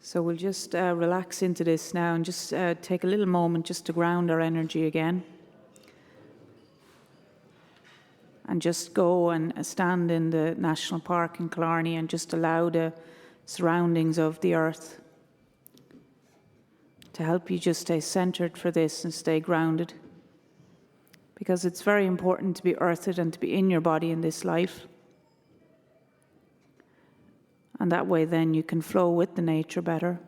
So we'll just relax into this now and just take a little moment just to ground our energy again. And just go and stand in the National Park in Blarney and just allow the surroundings of the earth to help you just stay centered for this and stay grounded. Because it's very important to be earthed and to be in your body in this life. And that way then you can flow with the nature better.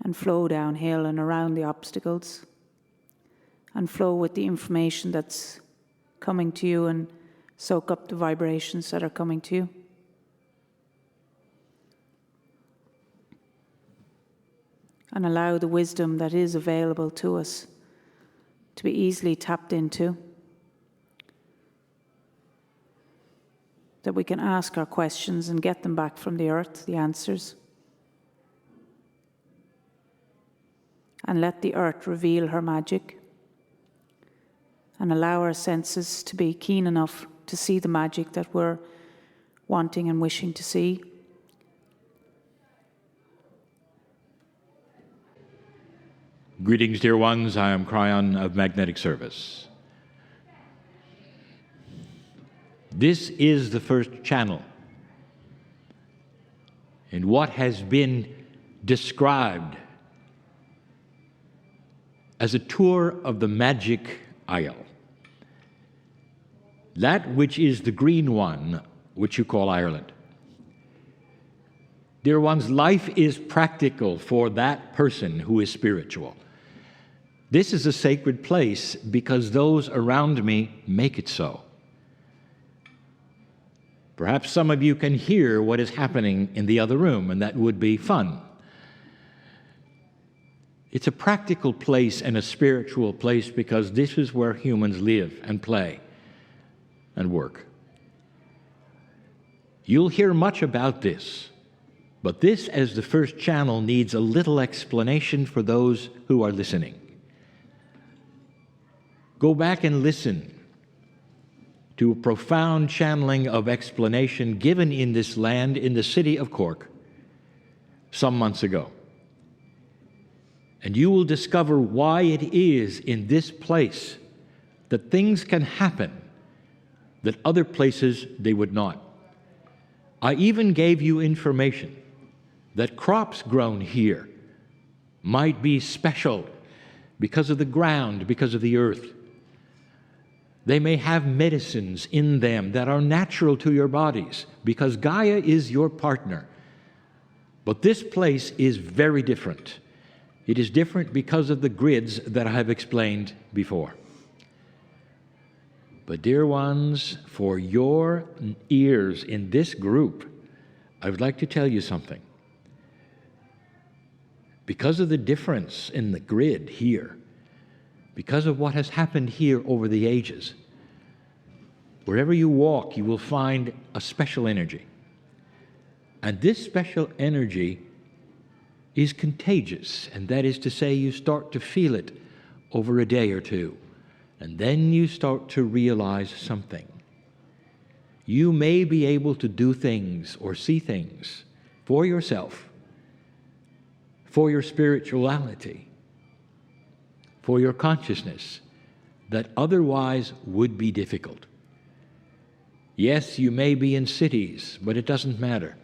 And flow downhill and around the obstacles. And flow with the information that's coming to you and soak up the vibrations that are coming to you. And allow the wisdom that is available to us to be easily tapped into. That we can ask our questions and get them back from the earth, the answers. And let the earth reveal her magic. And allow our senses to be keen enough to see the magic that we're wanting and wishing to see. Greetings, dear ones. I am Kryon of Magnetic Service. This is the first channel in what has been described as a tour of the magic isle. That which is the green one, which you call Ireland. Dear ones, life is practical for that person who is spiritual. This is a sacred place because those around me make it so. Perhaps some of you can hear what is happening in the other room, and that would be fun. It's a practical place and a spiritual place because this is where humans live and play and work. You'll hear much about this, but this, as the first channel, needs a little explanation for those who are listening. Go back and listen to a profound channeling of explanation given in this land in the city of Cork some months ago. And you will discover why it is in this place that things can happen that other places they would not. I even gave you information that crops grown here might be special because of the ground, because of the earth. They may have medicines in them that are natural to your bodies because Gaia is your partner. But this place is very different. It is different because of the grids that I have explained before. But dear ones, for your ears in this group, I would like to tell you something. Because of the difference in the grid here, because of what has happened here over the ages, wherever you walk, you will find a special energy. And this special energy is contagious, and that is to say, you start to feel it over a day or two, and then you start to realize something. You may be able to do things or see things for yourself, for your spirituality, for your consciousness, that otherwise would be difficult. Yes, you may be in cities, but it doesn't matter.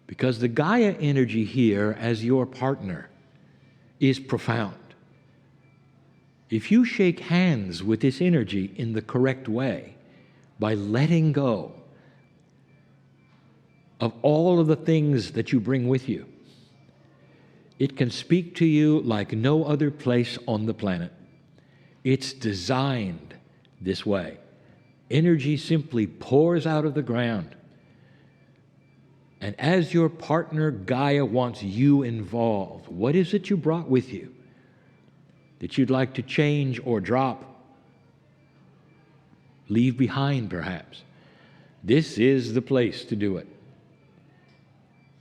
Because the Gaia energy here as your partner is profound. If you shake hands with this energy in the correct way, by letting go of all of the things that you bring with you, it can speak to you like no other place on the planet. It's designed this way. Energy simply pours out of the ground. And as your partner, Gaia wants you involved. What is it you brought with you that you'd like to change or drop? Leave behind, perhaps. This is the place to do it.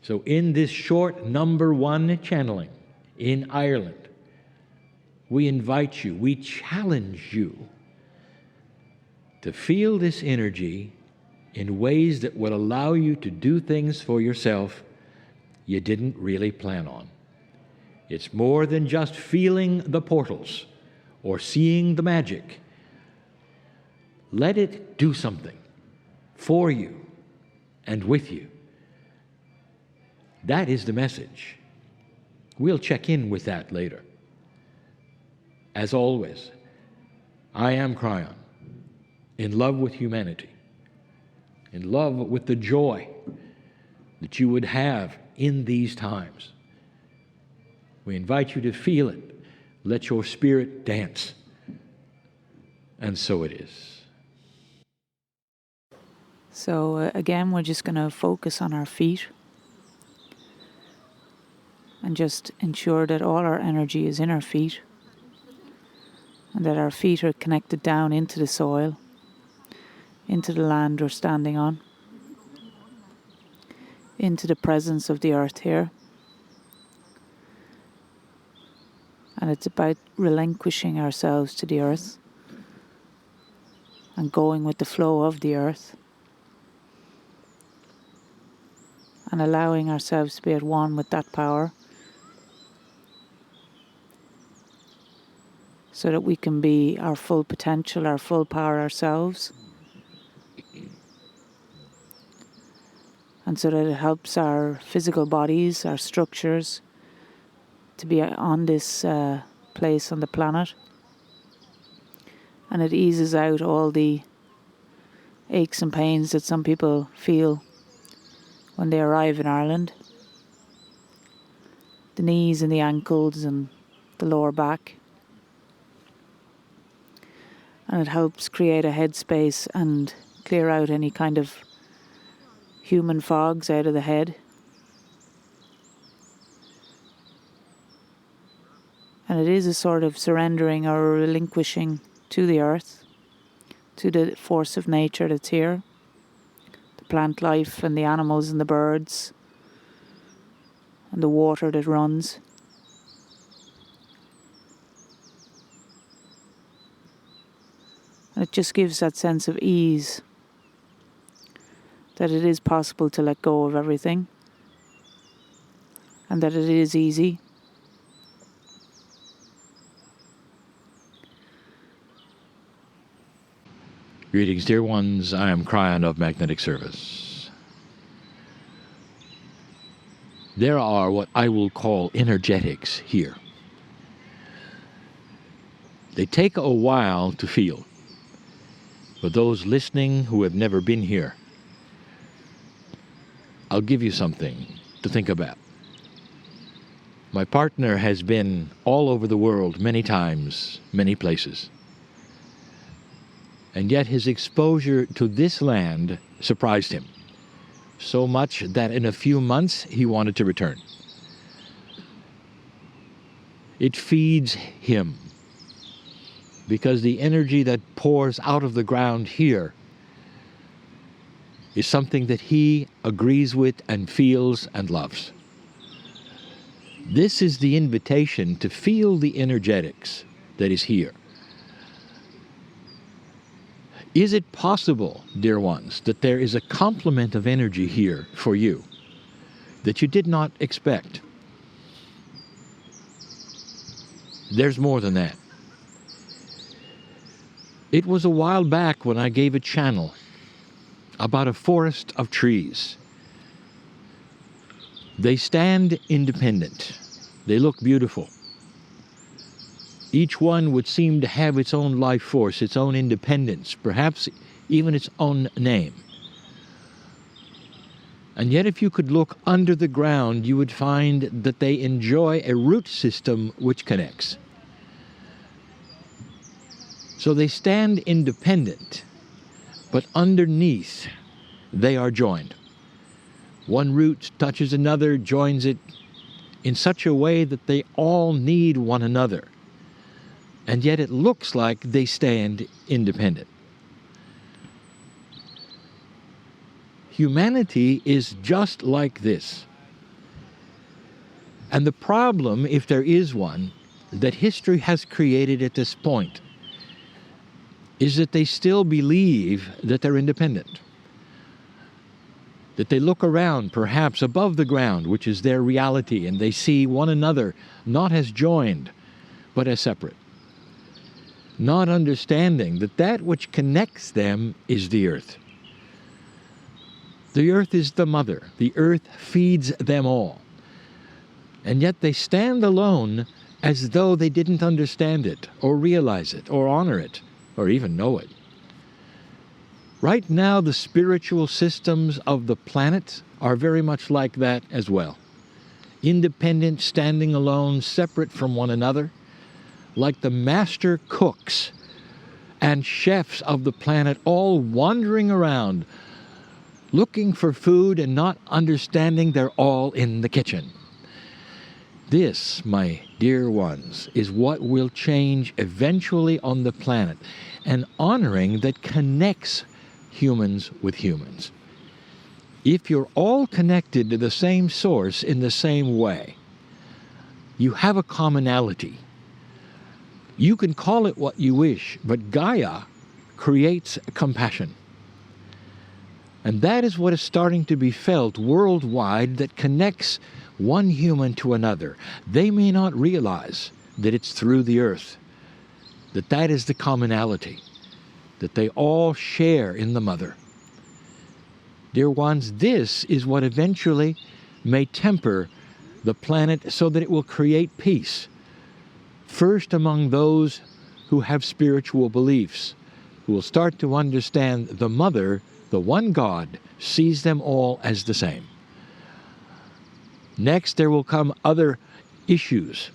So in this short #1 channeling in Ireland, we invite you, we challenge you to feel this energy in ways that will allow you to do things for yourself you didn't really plan on. It's more than just feeling the portals or seeing the magic. Let it do something for you and with you. That is the message. We'll check in with that later. As always, I am Kryon, in love with humanity, in love with the joy that you would have in these times. We invite you to feel it. Let your spirit dance. And so it is. So again, we're just going to focus on our feet and just ensure that all our energy is in our feet and that our feet are connected down into the soil, into the land we're standing on, into the presence of the earth here. And it's about relinquishing ourselves to the earth and going with the flow of the earth and allowing ourselves to be at one with that power so that we can be our full potential, our full power ourselves, and so that it helps our physical bodies, our structures, to be on this place on the planet. And it eases out all the aches and pains that some people feel when they arrive in Ireland. The knees and the ankles and the lower back. And it helps create a headspace and clear out any kind of human fogs out of the head. And it is a sort of surrendering or relinquishing to the earth, to the force of nature that's here, the plant life and the animals and the birds and the water that runs. And it just gives that sense of ease, that it is possible to let go of everything and that it is easy. Greetings, dear ones. I am Kryon of Magnetic Service. There are what I will call energetics here. They take a while to feel. For those listening who have never been here, I'll give you something to think about. My partner has been all over the world many times, many places. And yet his exposure to this land surprised him, so much that in a few months he wanted to return. It feeds him, because the energy that pours out of the ground here is something that he agrees with and feels and loves. This is the invitation to feel the energetics that is here. Is it possible, dear ones, that there is a complement of energy here for you that you did not expect? There's more than that. It was a while back when I gave a channel about a forest of trees. They stand independent. They look beautiful. Each one would seem to have its own life force, its own independence, perhaps even its own name. And yet if you could look under the ground, you would find that they enjoy a root system which connects. So they stand independent, but underneath they are joined. One root touches another, joins it in such a way that they all need one another. And yet it looks like they stand independent. Humanity is just like this. And the problem, if there is one, that history has created at this point, is that they still believe that they're independent. that they look around, perhaps above the ground, which is their reality, and they see one another not as joined, but as separate. Not understanding that that which connects them is the earth. The earth is the mother. The earth feeds them all. And yet they stand alone as though they didn't understand it, or realize it, or honor it, or even know it. Right now, the spiritual systems of the planet are very much like that as well. Independent, standing alone, separate from one another, like the master cooks and chefs of the planet, all wandering around, looking for food and not understanding they're all in the kitchen. This, my dear ones, is what will change eventually on the planet, an honoring that connects humans with humans. If you're all connected to the same source in the same way, you have a commonality. You can call it what you wish, but Gaia creates compassion. And that is what is starting to be felt worldwide, that connects one human to another. They may not realize that it's through the earth, that that is the commonality, that they all share in the mother. Dear ones, this is what eventually may temper the planet so that it will create peace. First among those who have spiritual beliefs, who will start to understand the mother, the one God, sees them all as the same. Next, there will come other issues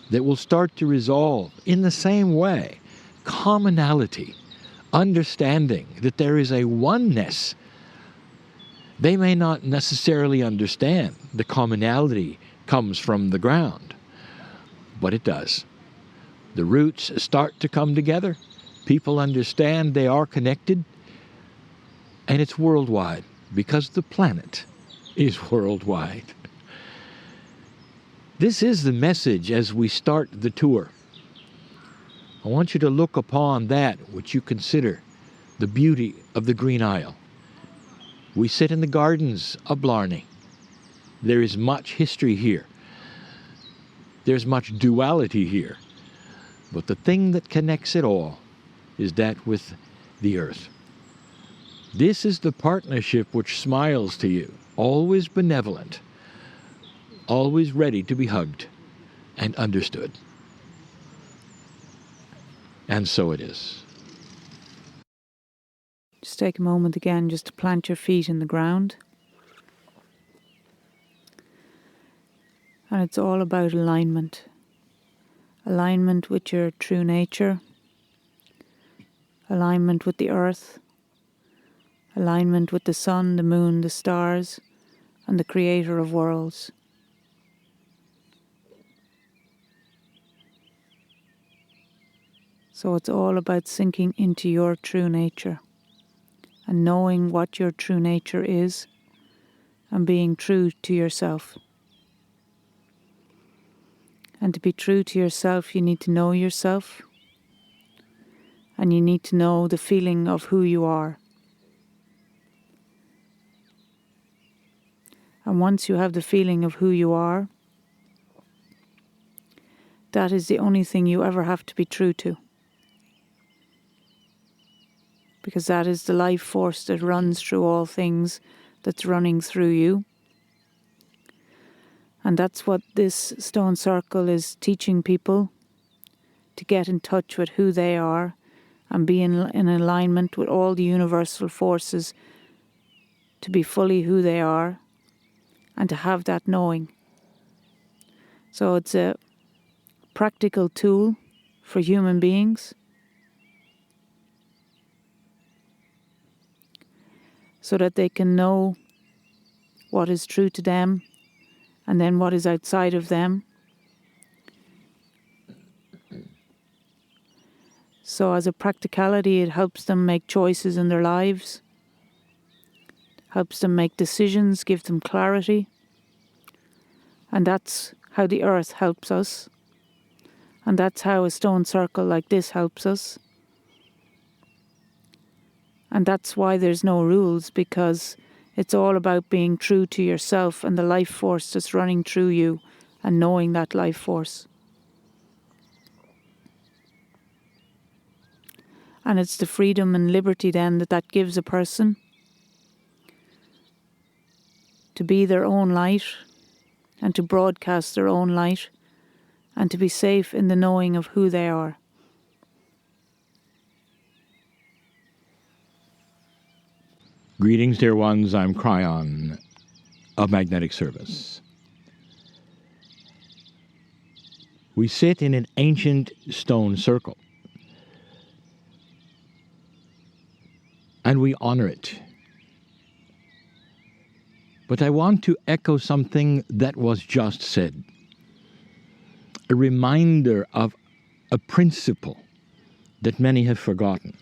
that will start to resolve in the same way. Commonality, understanding that there is a oneness. They may not necessarily understand the commonality comes from the ground, but it does. The roots start to come together. People understand they are connected, and it's worldwide, because the planet is worldwide. This is the message as we start the tour. I want you to look upon that which you consider the beauty of the Green Isle. We sit in the gardens of Blarney. There is much history here. There's much duality here. But the thing that connects it all is that with the earth. This is the partnership which smiles to you, always benevolent, always ready to be hugged and understood. And so it is. Just take a moment again just to plant your feet in the ground. And it's all about alignment. Alignment with your true nature. Alignment with the earth. Alignment with the sun, the moon, the stars, and the creator of worlds. So it's all about sinking into your true nature and knowing what your true nature is and being true to yourself. And to be true to yourself, you need to know yourself, and you need to know the feeling of who you are. And once you have the feeling of who you are, that is the only thing you ever have to be true to. Because that is the life force that runs through all things, that's running through you. And that's what this stone circle is teaching people, to get in touch with who they are and be in alignment with all the universal forces, to be fully who they are and to have that knowing. So it's a practical tool for human beings, so that they can know what is true to them and then what is outside of them. So as a practicality, it helps them make choices in their lives, helps them make decisions, give them clarity. And that's how the earth helps us. And that's how a stone circle like this helps us. And that's why there's no rules, because It's all about being true to yourself and the life force that's running through you and knowing that life force. And it's the freedom and liberty then that gives a person to be their own light and to broadcast their own light and to be safe in the knowing of who they are. Greetings, dear ones. I'm Kryon of Magnetic Service. We sit in an ancient stone circle, and we honor it. But I want to echo something that was just said, a reminder of a principle that many have forgotten.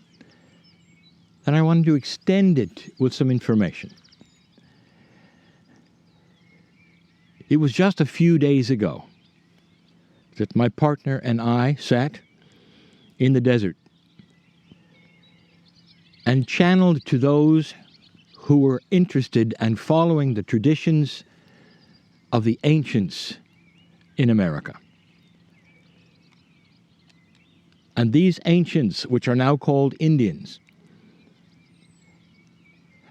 And I wanted to extend it with some information. It was just a few days ago that my partner and I sat in the desert and channeled to those who were interested and following the traditions of the ancients in America. And these ancients, which are now called Indians,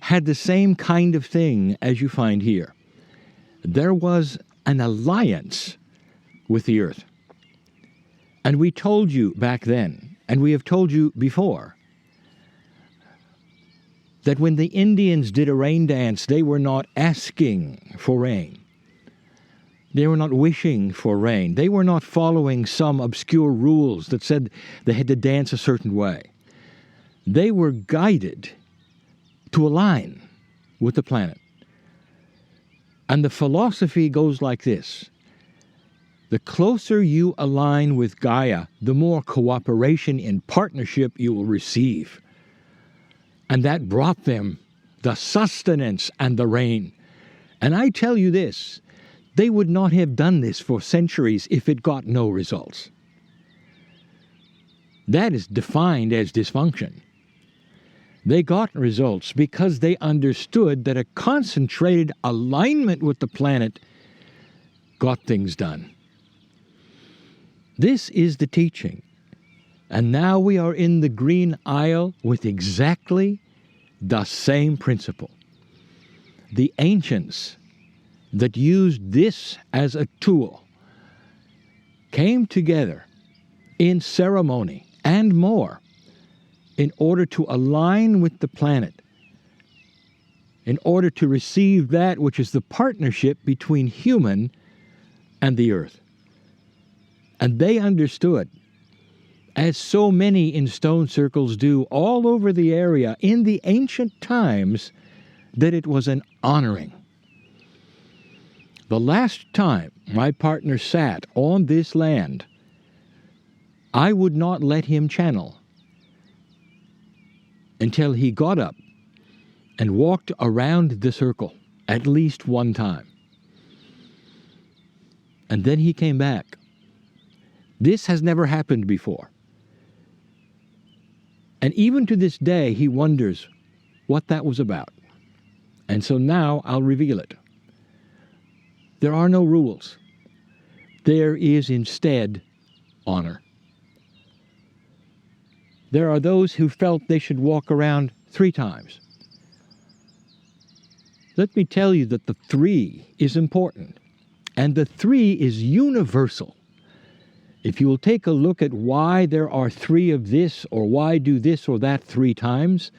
had the same kind of thing as you find here. There was an alliance with the earth. And we told you back then, and we have told you before, that when the Indians did a rain dance, they were not asking for rain. They were not wishing for rain. They were not following some obscure rules that said they had to dance a certain way. They were guided to align with the planet. And the philosophy goes like this. The closer you align with Gaia, the more cooperation and partnership you will receive. And that brought them the sustenance and the rain. And I tell you this, they would not have done this for centuries if it got no results. That is defined as dysfunction. They got results because they understood that a concentrated alignment with the planet got things done. This is the teaching. And now we are in the Green Isle with exactly the same principle. The ancients that used this as a tool came together in ceremony and more in order to align with the planet, in order to receive that which is the partnership between human and the earth. And they understood, as so many in stone circles do all over the area in the ancient times, that it was an honoring. The last time my partner sat on this land, I would not let him channel until he got up and walked around the circle at least one time. And then he came back. This has never happened before. And even to this day, he wonders what that was about. And so now I'll reveal it. There are no rules. There is instead honor. There are those who felt they should walk around 3 times. Let me tell you that the 3 is important, and the 3 is universal. If you will take a look at why there are 3 of this, or why do this or that 3 times,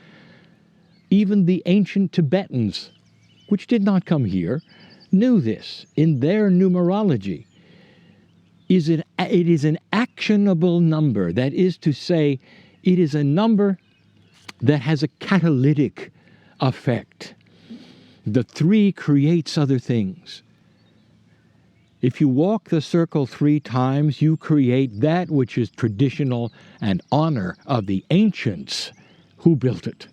even the ancient Tibetans, which did not come here, knew this in their numerology. It is an actionable number. That is to say, it is a number that has a catalytic effect. The 3 creates other things. If you walk the circle 3 times, you create that which is traditional and honor of the ancients who built it,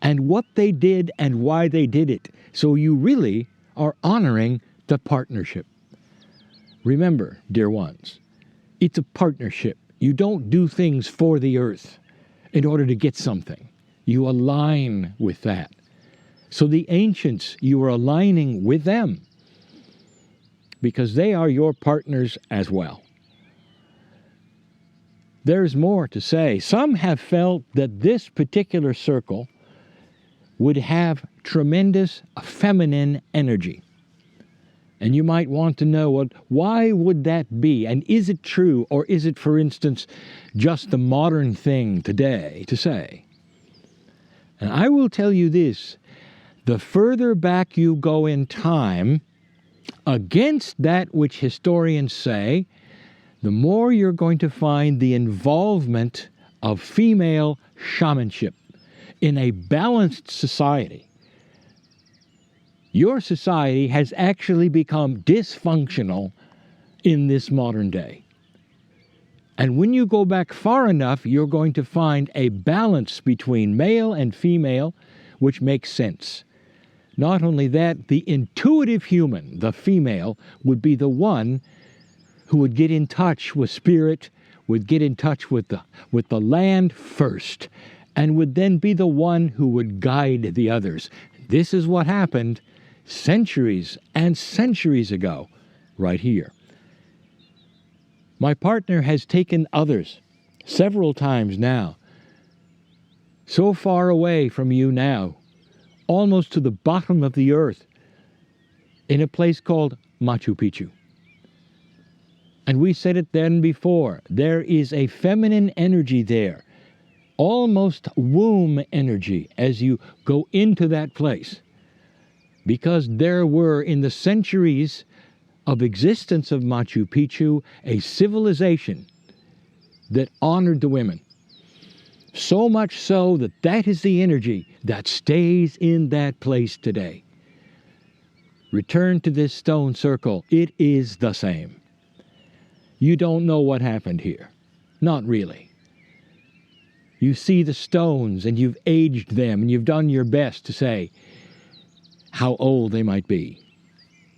and what they did and why they did it. So you really are honoring the partnership. Remember, dear ones, it's a partnership. You don't do things for the earth in order to get something. You align with that. So the ancients, you are aligning with them because they are your partners as well. There's more to say. Some have felt that this particular circle would have tremendous feminine energy. And you might want to know, well, why would that be? And is it true, or is it, for instance, just the modern thing today to say? And I will tell you this, the further back you go in time, against that which historians say, the more you're going to find the involvement of female shamanship in a balanced society. Your society has actually become dysfunctional in this modern day. And when you go back far enough, you're going to find a balance between male and female, which makes sense. Not only that, the intuitive human, the female, would be the one who would get in touch with spirit, would get in touch with the land first, and would then be the one who would guide the others. This is what happened centuries and centuries ago, right here. My partner has taken others several times now, so far away from you now, almost to the bottom of the earth, in a place called Machu Picchu. And we said it then before, there is a feminine energy there, almost womb energy as you go into that place. Because there were, in the centuries of existence of Machu Picchu, a civilization that honored the women. So much so that that is the energy that stays in that place today. Return to this stone circle, it is the same. You don't know what happened here. Not really. You see the stones and you've aged them and you've done your best to say how old they might be.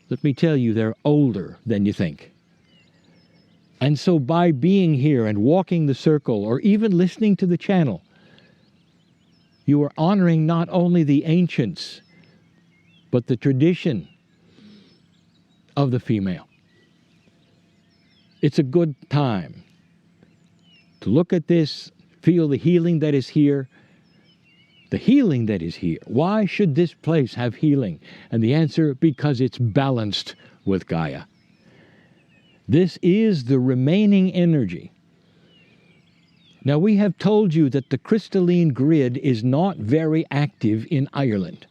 Let me tell you, they're older than you think. And so by being here and walking the circle or even listening to the channel, you are honoring not only the ancients, but the tradition of the female. It's a good time to look at this, feel the healing that is here. The healing that is here. Why should this place have healing? And the answer, because it's balanced with Gaia. This is the remaining energy. Now we have told you that the crystalline grid is not very active in Ireland.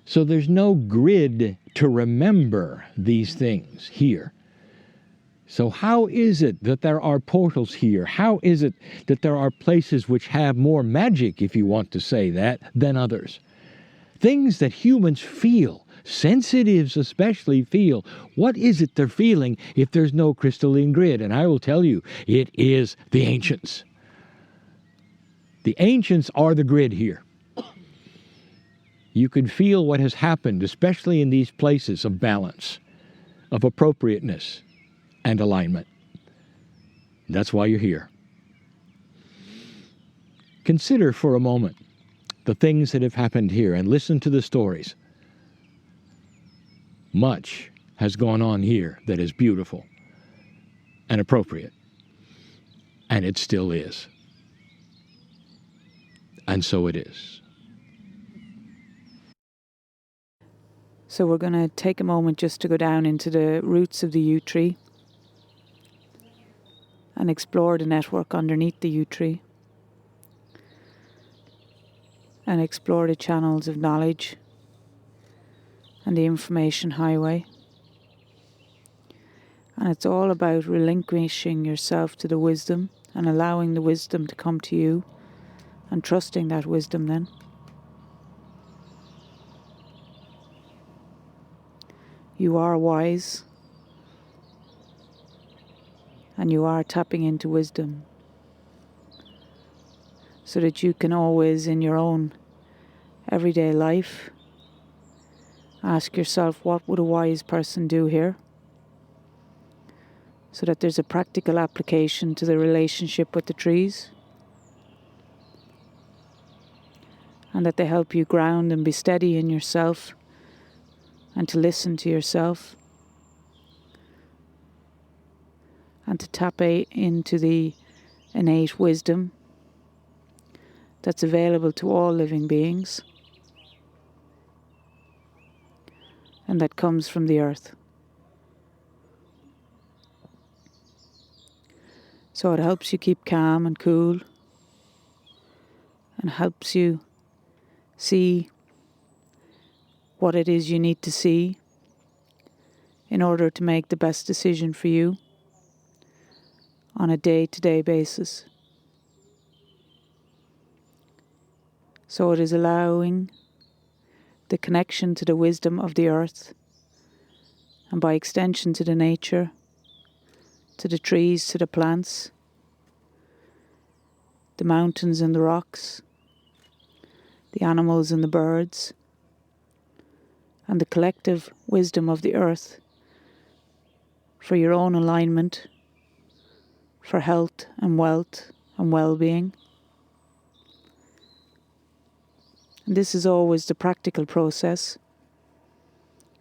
So there's no grid to remember these things here. So how is it that there are portals here? How is it that there are places which have more magic, if you want to say that, than others? Things that humans feel, sensitives especially feel. What is it they're feeling if there's no crystalline grid? And I will tell you, it is the ancients. The ancients are the grid here. You can feel what has happened, especially in these places of balance, of appropriateness, and alignment. That's why you're here. Consider for a moment the things that have happened here and listen to the stories. Much has gone on here that is beautiful and appropriate, and it still is. And so it is. So we're going to take a moment just to go down into the roots of the yew tree and explore the network underneath the yew tree and explore the channels of knowledge and the information highway. And it's all about relinquishing yourself to the wisdom and allowing the wisdom to come to you and trusting that wisdom then. You are wise and you are tapping into wisdom so that you can always, in your own everyday life, ask yourself, what would a wise person do here? So that there's a practical application to the relationship with the trees. and that they help you ground and be steady in yourself and to listen to yourself and to tap into the innate wisdom that's available to all living beings and that comes from the earth. So it helps you keep calm and cool and helps you see what it is you need to see in order to make the best decision for you on a day-to-day basis. So it is allowing the connection to the wisdom of the earth and by extension to the nature, to the trees, to the plants, the mountains and the rocks, the animals and the birds, and the collective wisdom of the earth for your own alignment, for health and wealth and well-being. And this is always the practical process,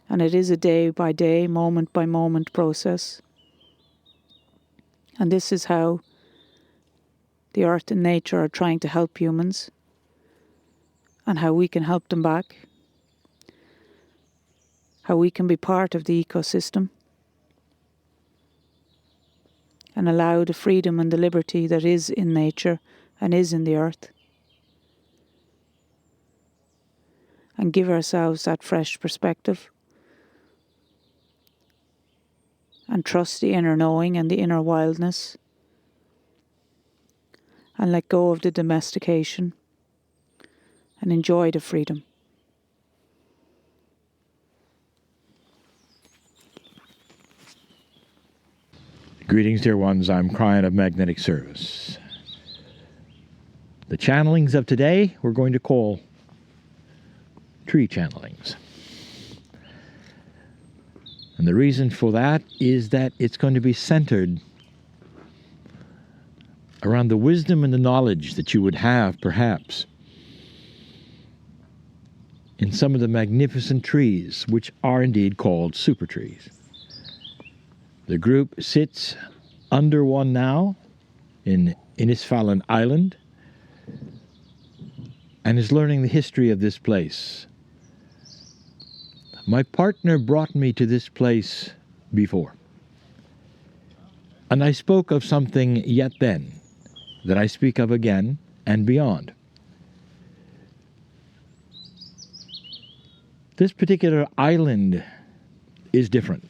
and it is a day-by-day, moment-by-moment process. And this is how the earth and nature are trying to help humans and how we can help them back, how we can be part of the ecosystem and allow the freedom and the liberty that is in nature and is in the earth, and give ourselves that fresh perspective and trust the inner knowing and the inner wildness and let go of the domestication and enjoy the freedom. Greetings, dear ones. I'm Kryon of Magnetic Service. The channelings of today we're going to call tree channelings. And the reason for that is that it's going to be centered around the wisdom and the knowledge that you would have, perhaps, in some of the magnificent trees, which are indeed called super trees. The group sits under one now in Innisfallen Island and is learning the history of this place. My partner brought me to this place before, and I spoke of something yet then that I speak of again and beyond. This particular island is different.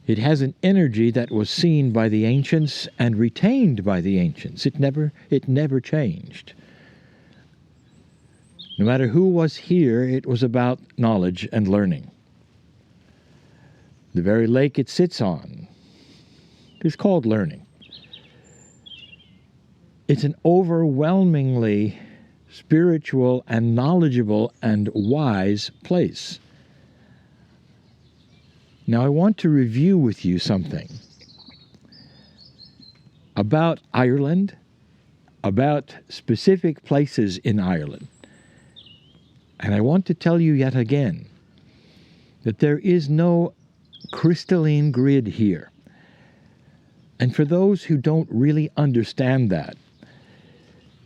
It has an energy that was seen by the ancients and retained by the ancients. It never changed. No matter who was here, it was about knowledge and learning. The very lake it sits on is called learning. It's an overwhelmingly spiritual and knowledgeable and wise place. Now I want to review with you something about Ireland, about specific places in Ireland. And I want to tell you yet again that there is no crystalline grid here. And for those who don't really understand that,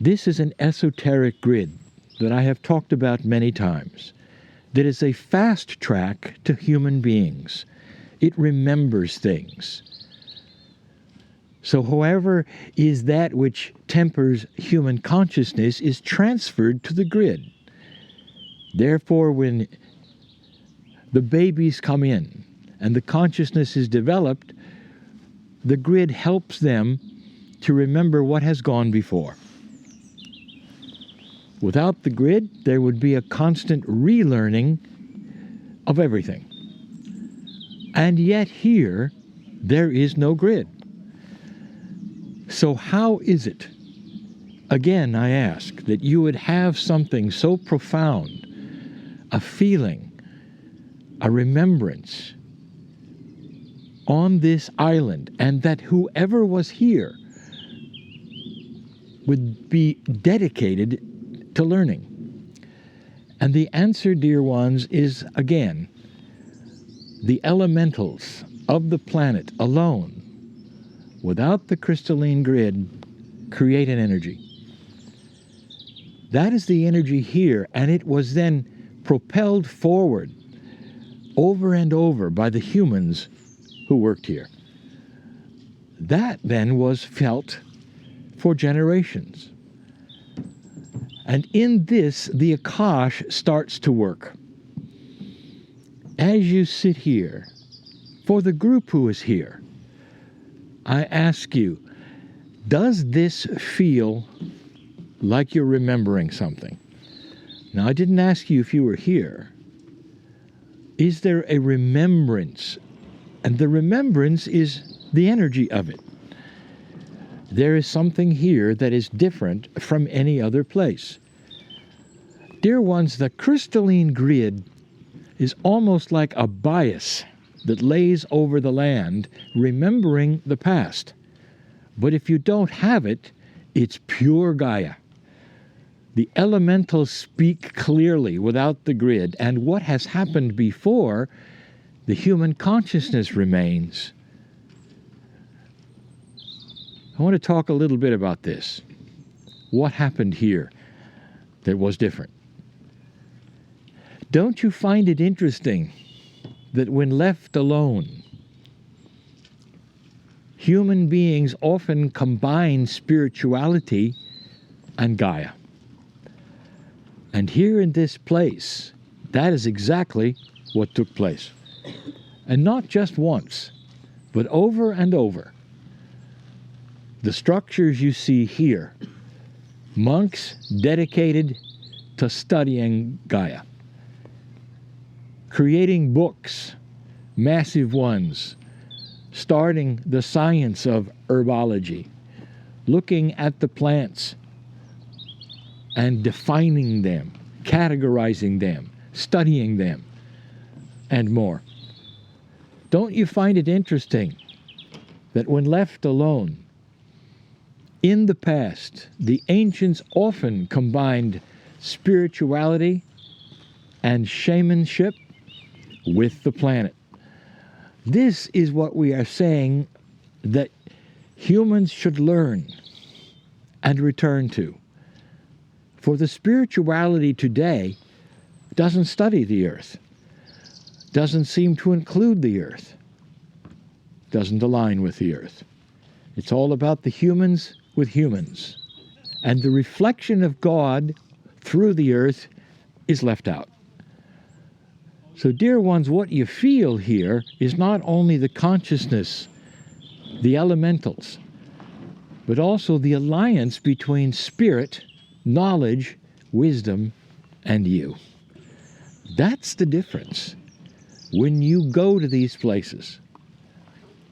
this is an esoteric grid that I have talked about many times, that is a fast track to human beings. It remembers things. So however is that which tempers human consciousness is transferred to the grid. Therefore, when the babies come in and the consciousness is developed, the grid helps them to remember what has gone before. Without the grid, there would be a constant relearning of everything. And yet here, there is no grid. So how is it, again I ask, that you would have something so profound, a feeling, a remembrance on this island, and that whoever was here would be dedicated to learning? And the answer, dear ones, is again, the elementals of the planet alone, without the crystalline grid, create an energy. That is the energy here, and it was then propelled forward over and over by the humans who worked here. That then was felt for generations. And in this, the Akash starts to work. As you sit here, for the group who is here, I ask you, does this feel like you're remembering something? Now, I didn't ask you if you were here. Is there a remembrance? And the remembrance is the energy of it. There is something here that is different from any other place. Dear ones, the crystalline grid is almost like a bias that lays over the land, remembering the past. But if you don't have it, it's pure Gaia. The elementals speak clearly without the grid, and what has happened before, the human consciousness remains. I want to talk a little bit about this. What happened here that was different? Don't you find it interesting that when left alone, human beings often combine spirituality and Gaia? And here in this place, that is exactly what took place. And not just once, but over and over. The structures you see here, monks dedicated to studying Gaia, creating books, massive ones, starting the science of herbology, looking at the plants and defining them, categorizing them, studying them, and more. Don't you find it interesting that when left alone, in the past, the ancients often combined spirituality and shamanship with the planet? This is what we are saying that humans should learn and return to. For the spirituality today doesn't study the earth, doesn't seem to include the earth, doesn't align with the earth. It's all about the humans with humans. And the reflection of God through the earth is left out. So, dear ones, what you feel here is not only the consciousness, the elementals, but also the alliance between spirit, knowledge, wisdom, and you. That's the difference when you go to these places.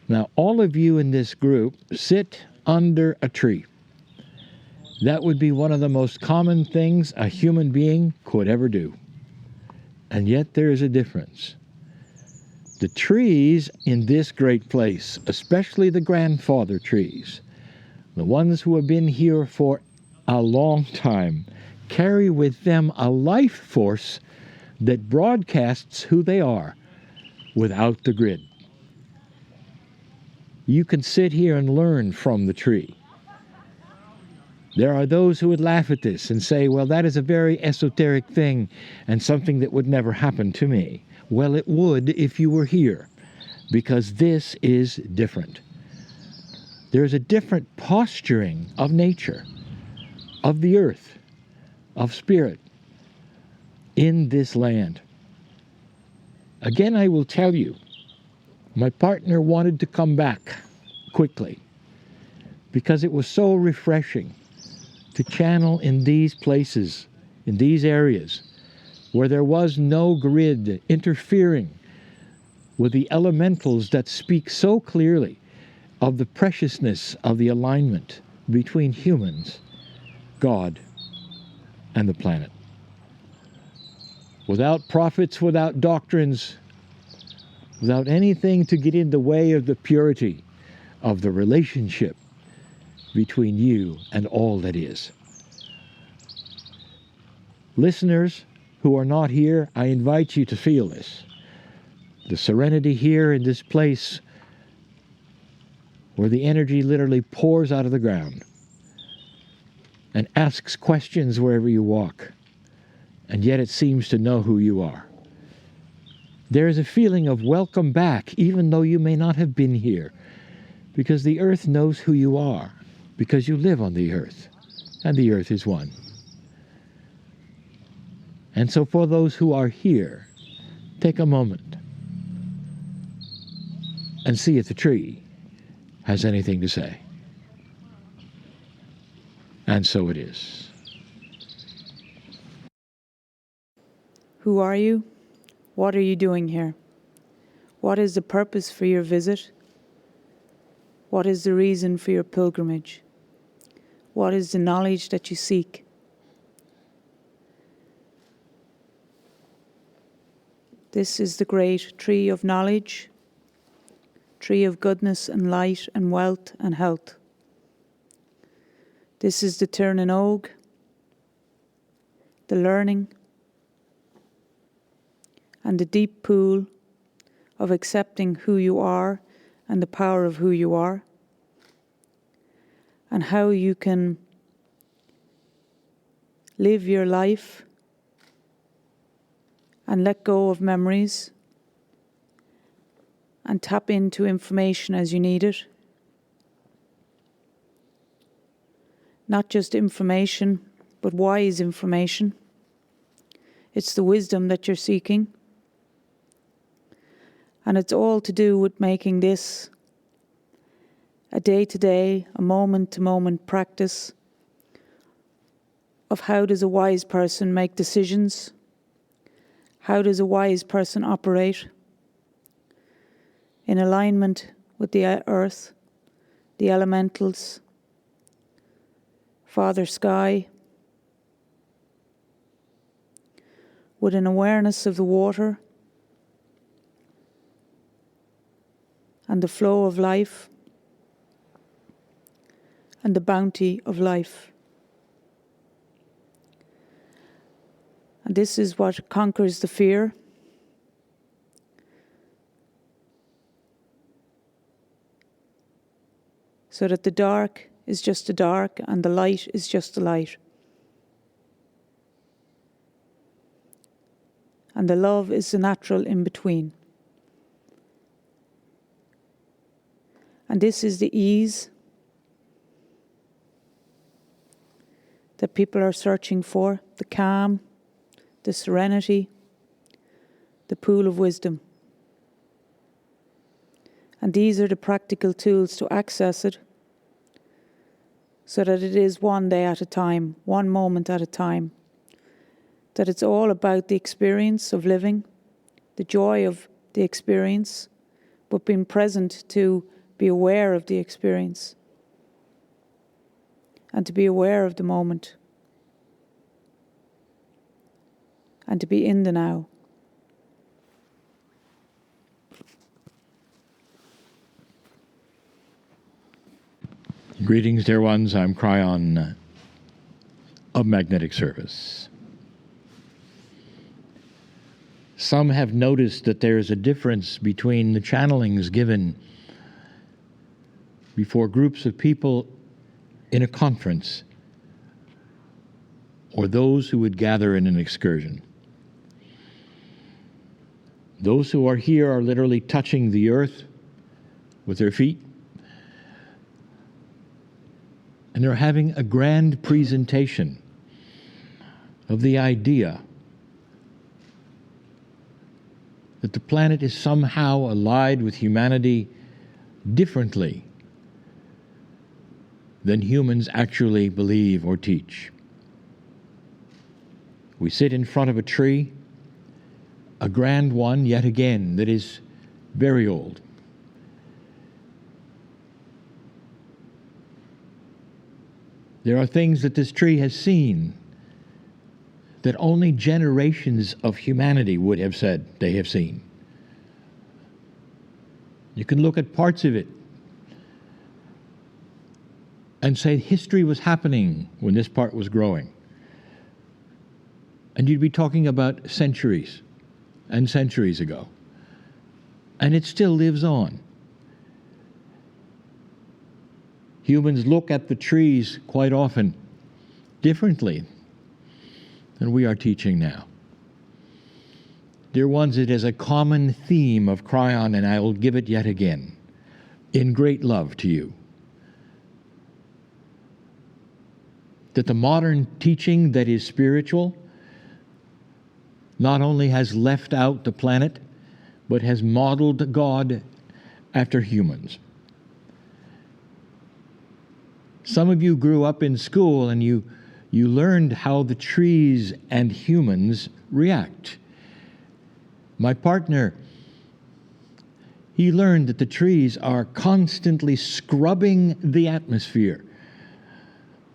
Now, all of you in this group sit under a tree. That would be one of the most common things a human being could ever do. And yet there is a difference. The trees in this great place, especially the grandfather trees, the ones who have been here for a long time, carry with them a life force that broadcasts who they are without the grid. You can sit here and learn from the tree. There are those who would laugh at this and say, well, that is a very esoteric thing and something that would never happen to me. Well, it would if you were here, because this is different. There's a different posturing of nature, of the earth, of spirit in this land. Again, I will tell you, my partner wanted to come back quickly because it was so refreshing to channel in these places, in these areas, where there was no grid interfering with the elementals that speak so clearly of the preciousness of the alignment between humans, God, and the planet. Without prophets, without doctrines, without anything to get in the way of the purity of the relationship between you and all that is. Listeners who are not here, I invite you to feel this. The serenity here in this place where the energy literally pours out of the ground and asks questions wherever you walk, and yet it seems to know who you are. There is a feeling of welcome back, even though you may not have been here, because the earth knows who you are, because you live on the earth, and the earth is one. And so for those who are here, take a moment and see if the tree has anything to say. And so it is. Who are you? What are you doing here? What is the purpose for your visit? What is the reason for your pilgrimage? What is the knowledge that you seek? This is the great tree of knowledge, tree of goodness and light and wealth and health. This is the Turning Og, the learning, and the deep pool of accepting who you are and the power of who you are, and how you can live your life and let go of memories and tap into information as you need it. Not just information, but wise information. It's the wisdom that you're seeking. And it's all to do with making this a day-to-day, a moment-to-moment practice of how does a wise person make decisions? How does a wise person operate in alignment with the earth, the elementals, Father Sky, with an awareness of the water and the flow of life and the bounty of life. And this is what conquers the fear. So that the dark is just the dark and the light is just the light. And the love is the natural in between. And this is the ease that people are searching for, the calm, the serenity, the pool of wisdom. And these are the practical tools to access it, so that it is one day at a time, one moment at a time. That it's all about the experience of living, the joy of the experience, but being present to be aware of the experience and to be aware of the moment and to be in the now. Greetings, dear ones. I'm Kryon of Magnetic Service. Some have noticed that there is a difference between the channelings given before groups of people in a conference or those who would gather in an excursion. Those who are here are literally touching the earth with their feet, and they're having a grand presentation of the idea that the planet is somehow allied with humanity differently than humans actually believe or teach. We sit in front of a tree, a grand one yet again that is very old. There are things that this tree has seen that only generations of humanity would have said they have seen. You can look at parts of it and say history was happening when this part was growing. And you'd be talking about centuries and centuries ago. And it still lives on. Humans look at the trees quite often differently than we are teaching now. Dear ones, it is a common theme of Kryon, and I will give it yet again, in great love to you, that the modern teaching that is spiritual not only has left out the planet, but has modeled God after humans. Some of you grew up in school and you learned how the trees and humans react. My partner, he learned that the trees are constantly scrubbing the atmosphere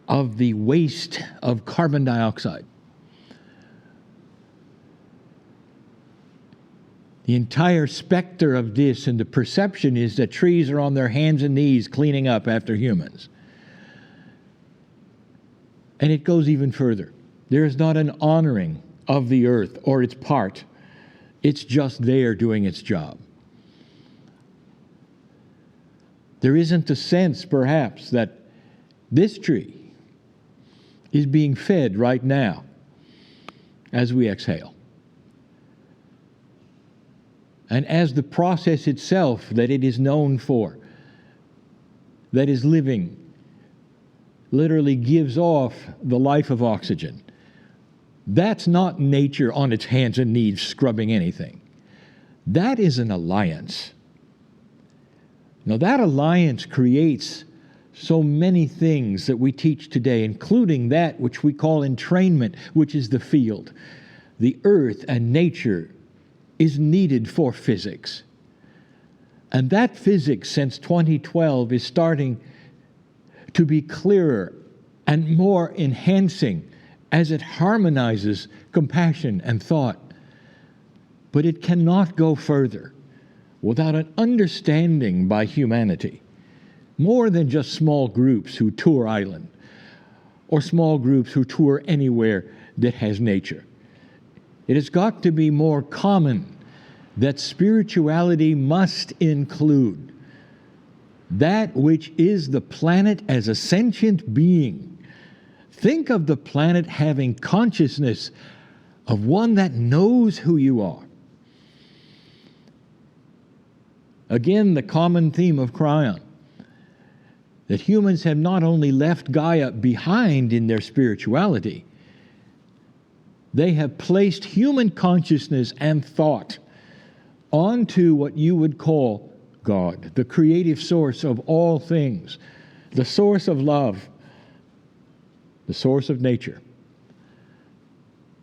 of the waste of carbon dioxide. The entire specter of this and the perception is that trees are on their hands and knees cleaning up after humans. And it goes even further. There is not an honoring of the earth or its part. It's just there doing its job. There isn't a sense, perhaps, that this tree is being fed right now as we exhale. And as the process itself that it is known for, that is living, literally gives off the life of oxygen. That's not nature on its hands and knees scrubbing anything. That is an alliance. Now that alliance creates so many things that we teach today, including that which we call entrainment, which is the field. The earth and nature is needed for physics. And that physics, since 2012, is starting to be clearer and more enhancing as it harmonizes compassion and thought. But it cannot go further without an understanding by humanity, more than just small groups who tour Ireland or small groups who tour anywhere that has nature. It has got to be more common that spirituality must include that which is the planet as a sentient being. Think of the planet having consciousness of one that knows who you are. Again, the common theme of Kryon, that humans have not only left Gaia behind in their spirituality, they have placed human consciousness and thought onto what you would call God, the creative source of all things, the source of love, the source of nature.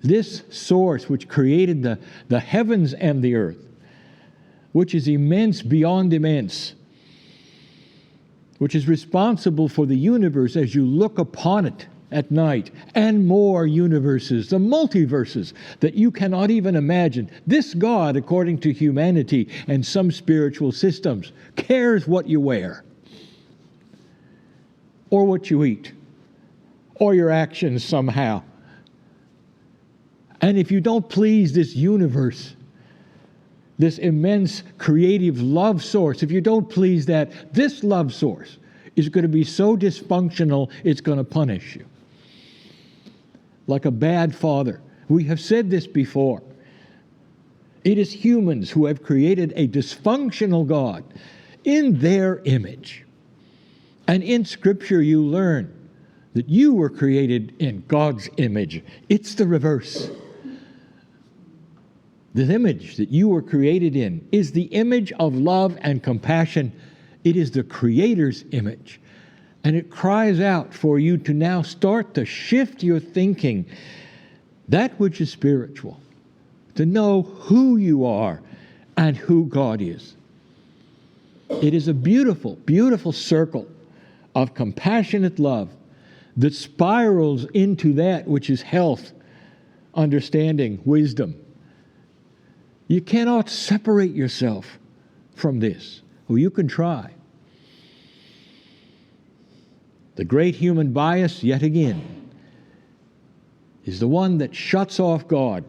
This source which created the heavens and the earth, which is immense beyond immense, which is responsible for the universe as you look upon it at night, and more universes, the multiverses that you cannot even imagine. This God, according to humanity and some spiritual systems, cares what you wear, or what you eat, or your actions somehow. And if you don't please this universe, this immense creative love source, if you don't please that, this love source is going to be so dysfunctional, it's going to punish you. Like a bad father. We have said this before. It is humans who have created a dysfunctional God in their image. And in Scripture you learn that you were created in God's image. It's the reverse. The image that you were created in is the image of love and compassion. It is the Creator's image. And it cries out for you to now start to shift your thinking, that which is spiritual, to know who you are and who God is. It is a beautiful, beautiful circle of compassionate love that spirals into that which is health, understanding, wisdom. You cannot separate yourself from this. Well, you can try. The great human bias, yet again, is the one that shuts off God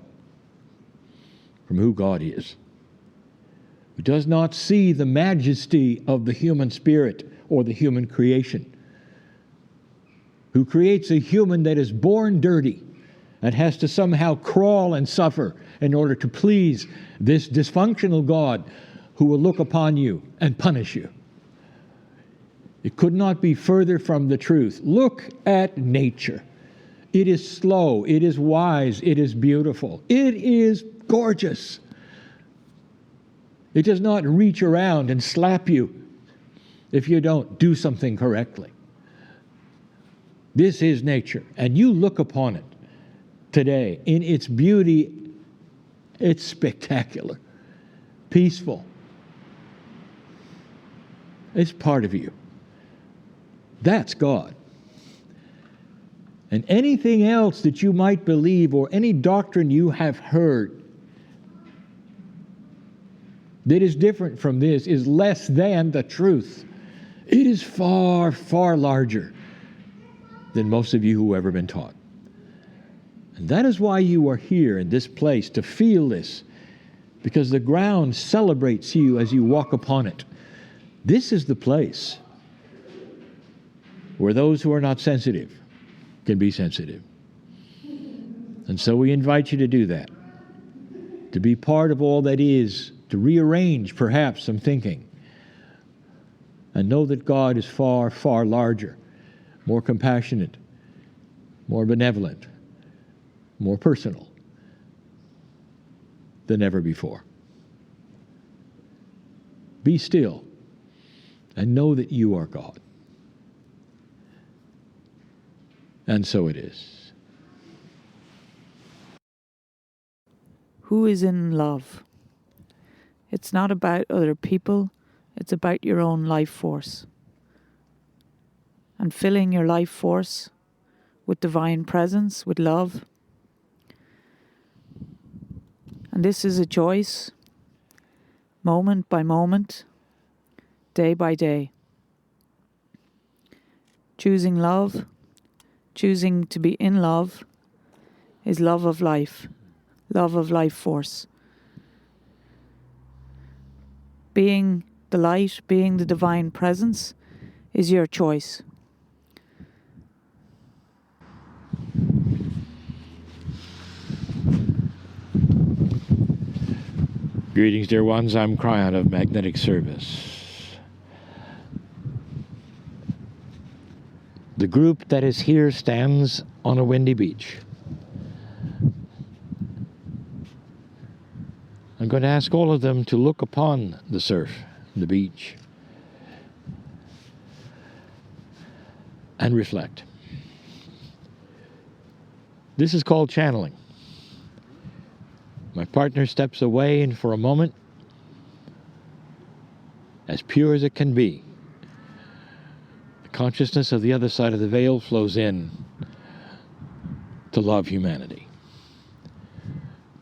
from who God is, who does not see the majesty of the human spirit or the human creation, who creates a human that is born dirty and has to somehow crawl and suffer in order to please this dysfunctional God who will look upon you and punish you. It could not be further from the truth. Look at nature. It is slow, it is wise, it is beautiful, it is gorgeous. It does not reach around and slap you if you don't do something correctly. This is nature, and you look upon it today in its beauty. It's spectacular, peaceful. It's part of you. That's God. And anything else that you might believe or any doctrine you have heard that is different from this is less than the truth. It is far, far larger than most of you who have ever been taught. And that is why you are here in this place, to feel this, because the ground celebrates you as you walk upon it. This is the place where those who are not sensitive can be sensitive. And so we invite you to do that, to be part of all that is, to rearrange perhaps some thinking, and know that God is far, far larger, more compassionate, more benevolent, more personal than ever before. Be still and know that you are God. And so it is. Who is in love? It's not about other people, it's about your own life force. And filling your life force with divine presence, with love. And this is a choice, moment by moment, day by day. Choosing love, choosing to be in love, is love of life force. Being the light, being the divine presence, is your choice. Greetings, dear ones. I'm Kryon of Magnetic Service. The group that is here stands on a windy beach. I'm going to ask all of them to look upon the surf, the beach, and reflect. This is called channeling. My partner steps away, and for a moment, as pure as it can be, the consciousness of the other side of the veil flows in to love humanity,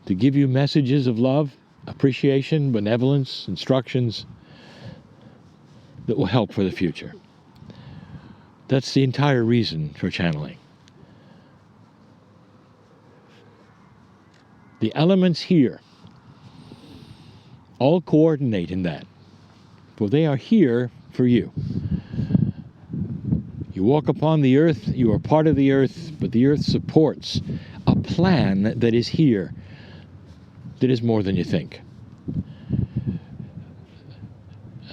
to give you messages of love, appreciation, benevolence, instructions that will help for the future. That's the entire reason for channeling. The elements here all coordinate in that, for they are here for you. You walk upon the earth, you are part of the earth, but the earth supports a plan that is here, that is more than you think.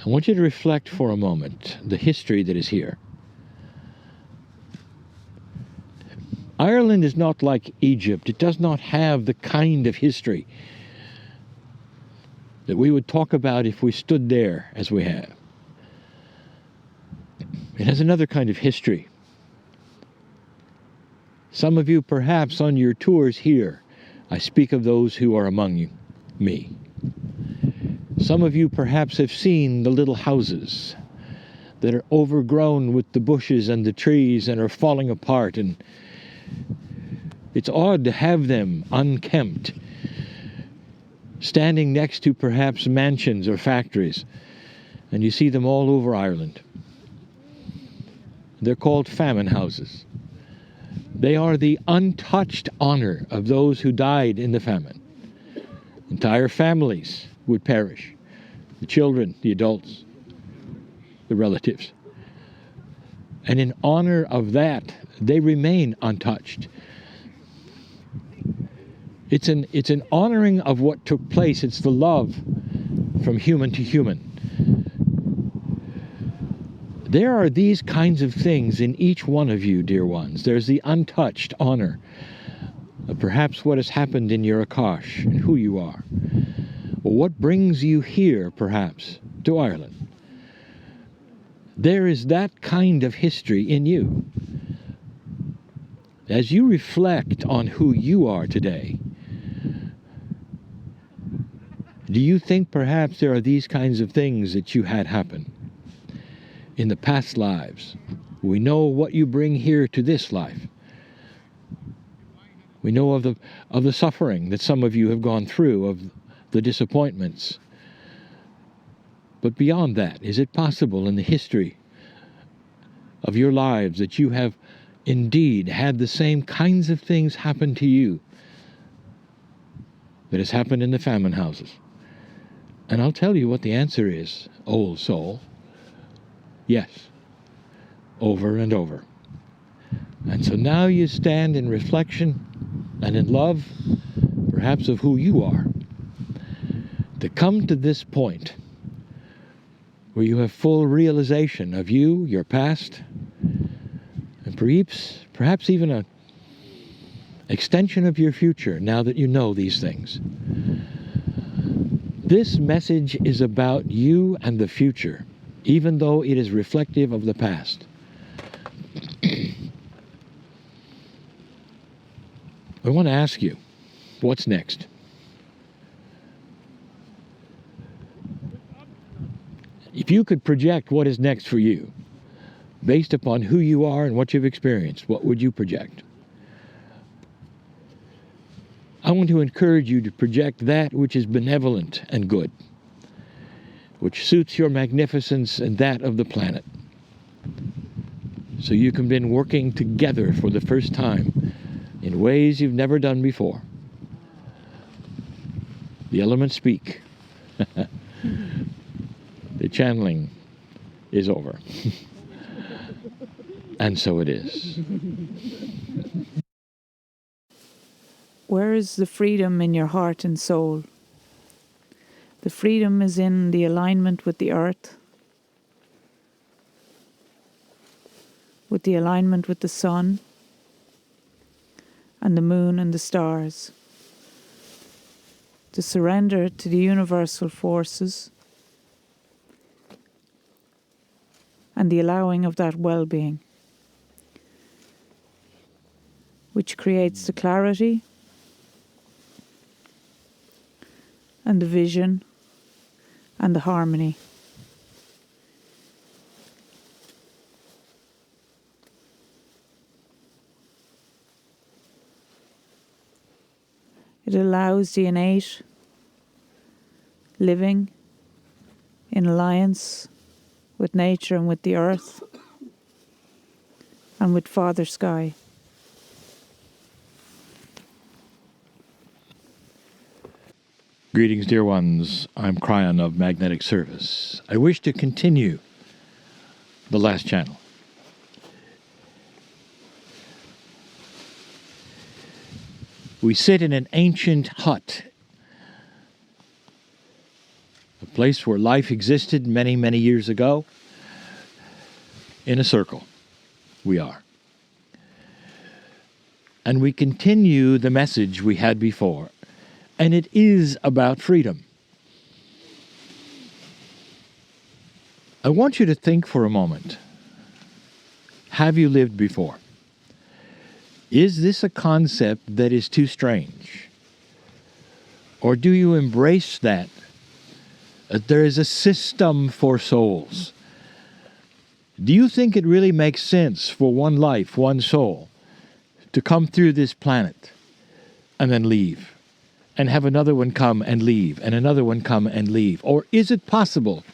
I want you to reflect for a moment the history that is here. Ireland is not like Egypt. It does not have the kind of history that we would talk about if we stood there as we have. It has another kind of history. Some of you, perhaps on your tours here, I speak of those who are among you, me. Some of you perhaps have seen the little houses that are overgrown with the bushes and the trees and are falling apart, and it's odd to have them unkempt, standing next to perhaps mansions or factories, and you see them all over Ireland. They're called famine houses. They are the untouched honor of those who died in the famine. Entire families would perish. The children, the adults, the relatives. And in honor of that, they remain untouched. It's an honoring of what took place. It's the love from human to human. There are these kinds of things in each one of you, dear ones. There's the untouched honor of perhaps what has happened in your Akash and who you are. Or what brings you here, perhaps, to Ireland. There is that kind of history in you. As you reflect on who you are today, do you think perhaps there are these kinds of things that you had happen in the past lives? We know what you bring here to this life. We know of the suffering that some of you have gone through, of the disappointments. But beyond that, is it possible in the history of your lives that you have indeed had the same kinds of things happen to you that has happened in the famine houses? And I'll tell you what the answer is, old soul. Yes, over and over. And so now you stand in reflection and in love, perhaps of who you are, to come to this point where you have full realization of you, your past, and perhaps even an extension of your future now that you know these things. This message is about you and the future, even though it is reflective of the past. I want to ask you, what's next? If you could project what is next for you, based upon who you are and what you've experienced, what would you project? I want to encourage you to project that which is benevolent and good, which suits your magnificence and that of the planet. So you can begin working together for the first time in ways you've never done before. The elements speak. The channeling is over. And so it is. Where is the freedom in your heart and soul? The freedom is in the alignment with the earth, with the alignment with the sun and the moon and the stars. To surrender to the universal forces and the allowing of that well-being, which creates the clarity and the vision and the harmony. It allows the innate living in alliance with nature and with the earth and with Father Sky. Greetings, dear ones. I'm Kryon of Magnetic Service. I wish to continue the last channel. We sit in an ancient hut, a place where life existed many, many years ago. In a circle, we are. And we continue the message we had before. And it is about freedom. I want you to think for a moment. Have you lived before? Is this a concept that is too strange? Or do you embrace that there is a system for souls? Do you think it really makes sense for one life, one soul, to come through this planet and then leave? And have another one come and leave, and another one come and leave? Or is it possible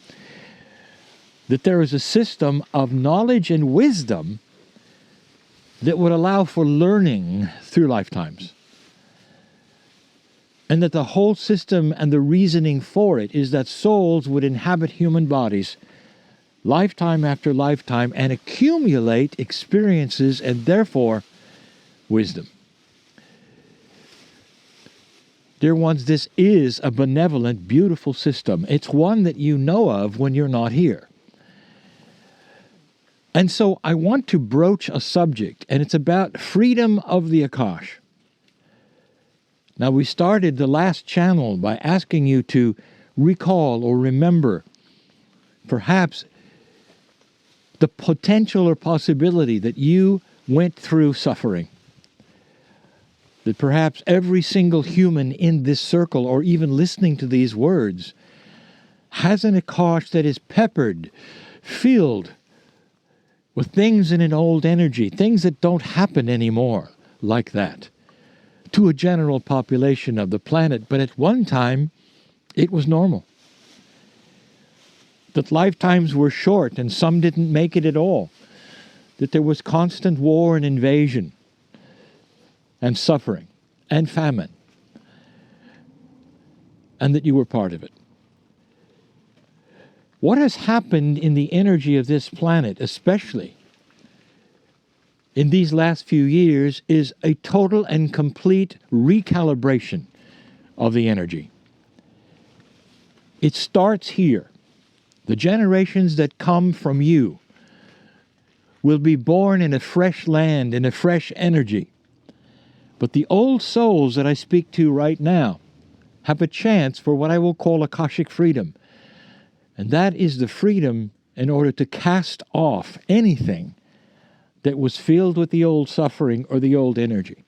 that there is a system of knowledge and wisdom that would allow for learning through lifetimes. And that the whole system and the reasoning for it is that souls would inhabit human bodies lifetime after lifetime and accumulate experiences and therefore wisdom. Dear ones, this is a benevolent, beautiful system. It's one that you know of when you're not here. And so I want to broach a subject, and it's about freedom of the Akash. Now, we started the last channel by asking you to recall or remember perhaps the potential or possibility that you went through suffering. That perhaps every single human in this circle, or even listening to these words, has an Akash that is peppered, filled with things in an old energy, things that don't happen anymore like that to a general population of the planet, but at one time it was normal. That lifetimes were short and some didn't make it at all. That there was constant war and invasion and suffering and famine, and that you were part of it. What has happened in the energy of this planet, especially in these last few years, is a total and complete recalibration of the energy. It starts here. The generations that come from you will be born in a fresh land, in a fresh energy. But the old souls that I speak to right now have a chance for what I will call Akashic freedom. And that is the freedom in order to cast off anything that was filled with the old suffering or the old energy.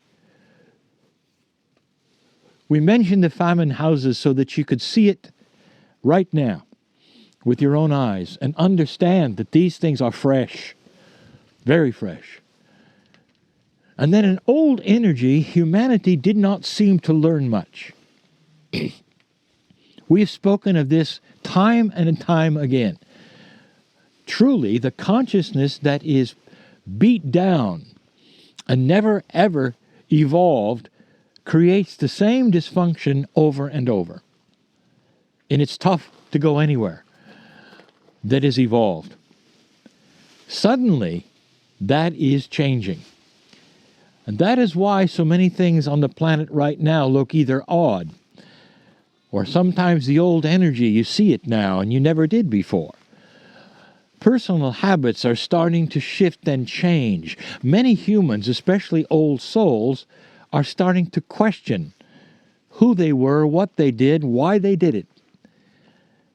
We mentioned the famine houses so that you could see it right now with your own eyes and understand that these things are fresh, very fresh. And then in old energy, humanity did not seem to learn much. We have spoken of this time and time again. Truly, the consciousness that is beat down and never ever evolved creates the same dysfunction over and over. And it's tough to go anywhere that is evolved. Suddenly, that is changing. And that is why so many things on the planet right now look either odd, or sometimes the old energy, you see it now and you never did before. Personal habits are starting to shift and change. Many humans, especially old souls, are starting to question who they were, what they did, why they did it.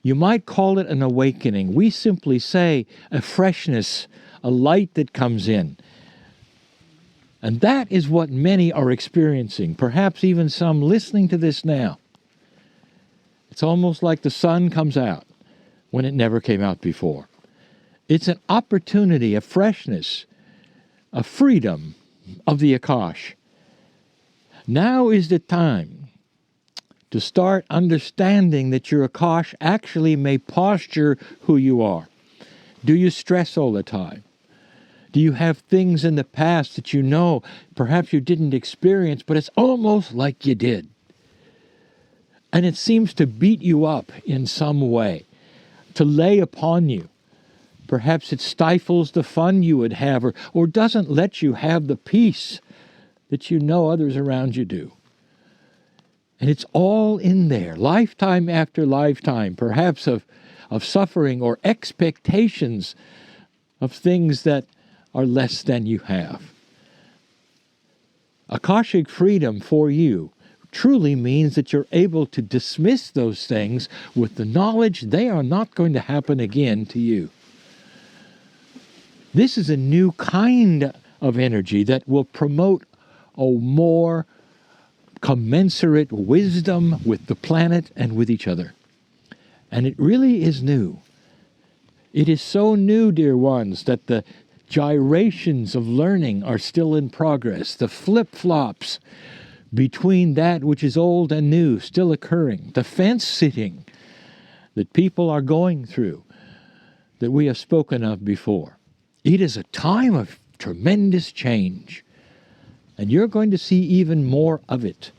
You might call it an awakening. We simply say a freshness, a light that comes in. And that is what many are experiencing, perhaps even some listening to this now. It's almost like the sun comes out when it never came out before. It's an opportunity, a freshness, a freedom of the Akash. Now is the time to start understanding that your Akash actually may posture who you are. Do you stress all the time? Do you have things in the past that you know perhaps you didn't experience, but it's almost like you did? And it seems to beat you up in some way, to lay upon you. Perhaps it stifles the fun you would have, or doesn't let you have the peace that you know others around you do. And it's all in there, lifetime after lifetime, perhaps of suffering or expectations of things that are less than you have. Akashic freedom for you truly means that you're able to dismiss those things with the knowledge they are not going to happen again to you. This is a new kind of energy that will promote a more commensurate wisdom with the planet and with each other. And it really is new. It is so new, dear ones, that the gyrations of learning are still in progress. The flip-flops between that which is old and new still occurring. The fence-sitting that people are going through that we have spoken of before. It is a time of tremendous change. And you're going to see even more of it.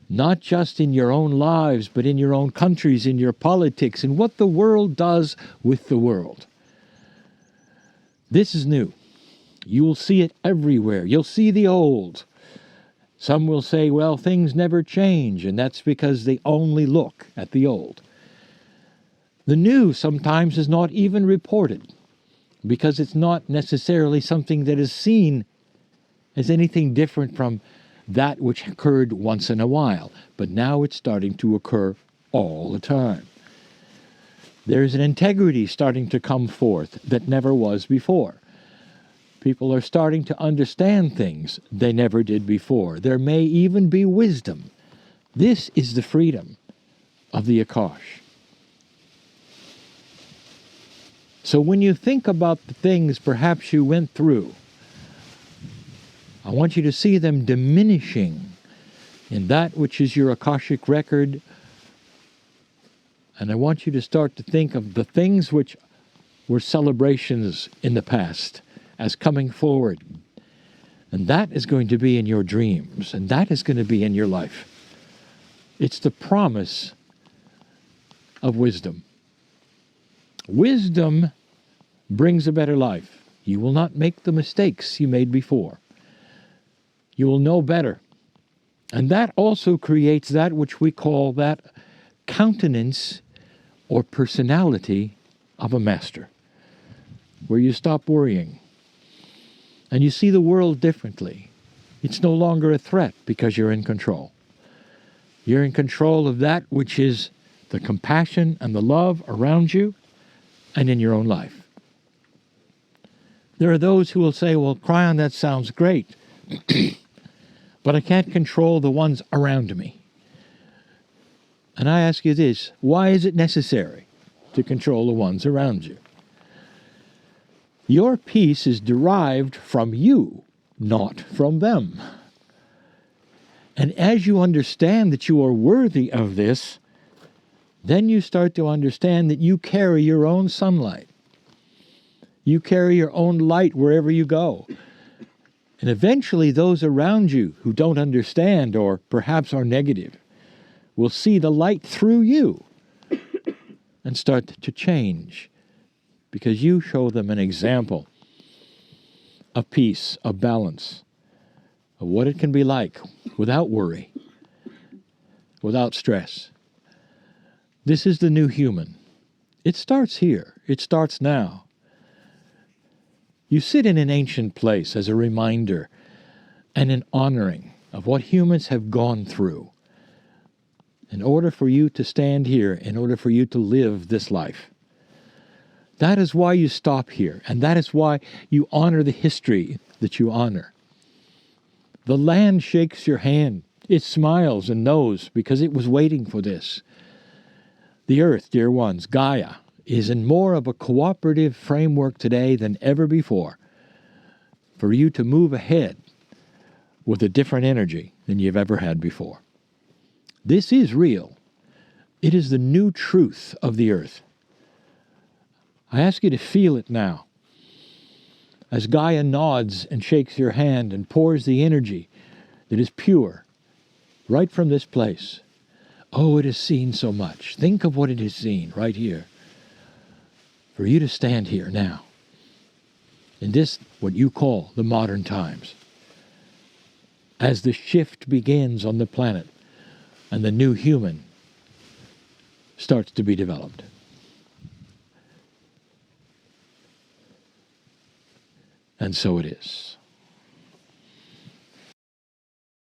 Not just in your own lives, but in your own countries, in your politics, and what the world does with the world. This is new. You will see it everywhere. You'll see the old. Some will say, well, things never change, and that's because they only look at the old. The new sometimes is not even reported, because it's not necessarily something that is seen as anything different from that which occurred once in a while. But now it's starting to occur all the time. There's an integrity starting to come forth that never was before. People are starting to understand things they never did before. There may even be wisdom. This is the freedom of the Akash. So when you think about the things perhaps you went through, I want you to see them diminishing in that which is your Akashic record. And I want you to start to think of the things which were celebrations in the past as coming forward. And that is going to be in your dreams, and that is going to be in your life. It's the promise of wisdom. Wisdom brings a better life. You will not make the mistakes you made before. You will know better. And that also creates that which we call that countenance or personality of a master, where you stop worrying and you see the world differently. It's no longer a threat because you're in control. You're in control of that which is the compassion and the love around you and in your own life. There are those who will say, well, Kryon, that sounds great, but I can't control the ones around me. And I ask you this, why is it necessary to control the ones around you? Your peace is derived from you, not from them. And as you understand that you are worthy of this, then you start to understand that you carry your own sunlight. You carry your own light wherever you go. And eventually those around you who don't understand or perhaps are negative will see the light through you and start to change, because you show them an example of peace, of balance, of what it can be like without worry, without stress. This is the new human. It starts here. It starts now. You sit in an ancient place as a reminder and an honoring of what humans have gone through in order for you to stand here, in order for you to live this life. That is why you stop here, and that is why you honor the history that you honor. The land shakes your hand. It smiles and knows because it was waiting for this. The earth, dear ones, Gaia, is in more of a cooperative framework today than ever before for you to move ahead with a different energy than you've ever had before. This is real. It is the new truth of the earth. I ask you to feel it now. As Gaia nods and shakes your hand and pours the energy that is pure right from this place. Oh, it has seen so much. Think of what it has seen right here. For you to stand here now, in this, what you call the modern times, as the shift begins on the planet and the new human starts to be developed. And so it is.